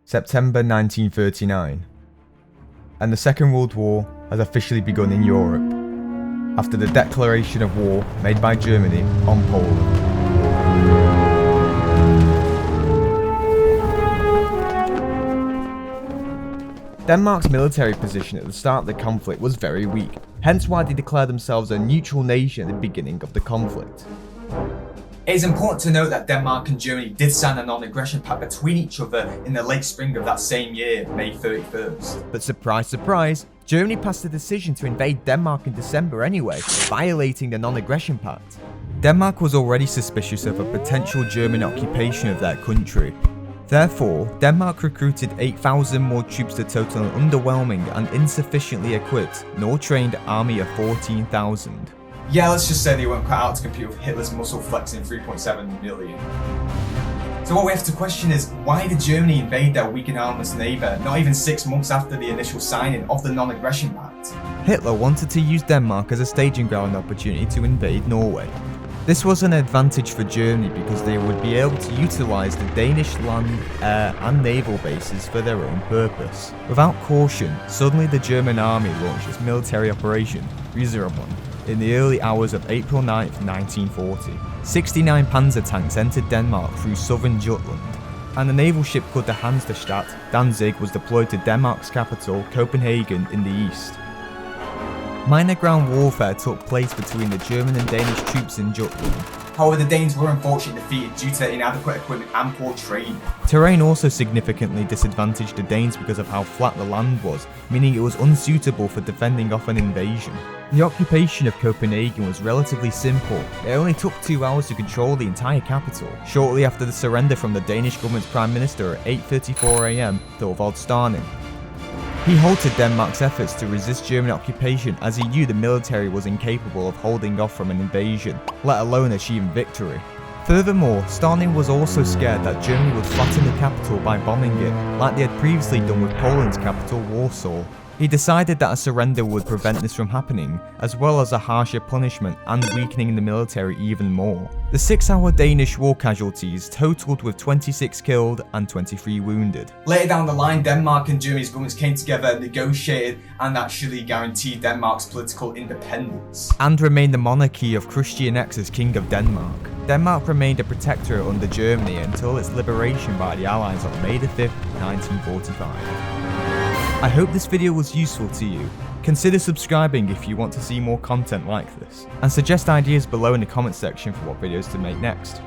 September 1939. And the Second World War has officially begun in Europe, after the declaration of war made by Germany on Poland. Denmark's military position at the start of the conflict was very weak, hence why they declared themselves a neutral nation at the beginning of the conflict. It is important to note that Denmark and Germany did sign a non-aggression pact between each other in the late spring of that same year, May 31st. But surprise, surprise, Germany passed a decision to invade Denmark in December anyway, violating the non-aggression pact. Denmark was already suspicious of a potential German occupation of their country. Therefore, Denmark recruited 8,000 more troops to total an underwhelming and insufficiently equipped nor trained army of 14,000. Yeah, let's just say they weren't cut out to compete with Hitler's muscle flexing 3.7 million. So what we have to question is, why did Germany invade their weak and armless neighbour not even 6 months after the initial signing of the non-aggression pact? Hitler wanted to use Denmark as a staging ground opportunity to invade Norway. This was an advantage for Germany because they would be able to utilise the Danish land, air and naval bases for their own purpose. Without caution, suddenly the German army launched its military operation, Resermon, in the early hours of April 9, 1940. 69 panzer tanks entered Denmark through southern Jutland, and a naval ship called the Hansestadt Danzig was deployed to Denmark's capital, Copenhagen, in the east. Minor ground warfare took place between the German and Danish troops in Jutland. However, the Danes were unfortunately defeated due to their inadequate equipment and poor training. Terrain also significantly disadvantaged the Danes because of how flat the land was, meaning it was unsuitable for defending off an invasion. The occupation of Copenhagen was relatively simple. It only took 2 hours to control the entire capital. Shortly after the surrender from the Danish government's Prime Minister at 8:34 AM, Thorvald Starning. He halted Denmark's efforts to resist German occupation as he knew the military was incapable of holding off from an invasion, let alone achieving victory. Furthermore, Starning was also scared that Germany would flatten the capital by bombing it, like they had previously done with Poland's capital, Warsaw. He decided that a surrender would prevent this from happening, as well as a harsher punishment and weakening the military even more. The 6-hour Danish war casualties totaled with 26 killed and 23 wounded. Later down the line, Denmark and Germany's governments came together, negotiated, and actually guaranteed Denmark's political independence. And remained the monarchy of Christian X as King of Denmark. Denmark remained a protectorate under Germany until its liberation by the Allies on May 5, 1945. I hope this video was useful to you. Consider subscribing if you want to see more content like this, and suggest ideas below in the comments section for what videos to make next.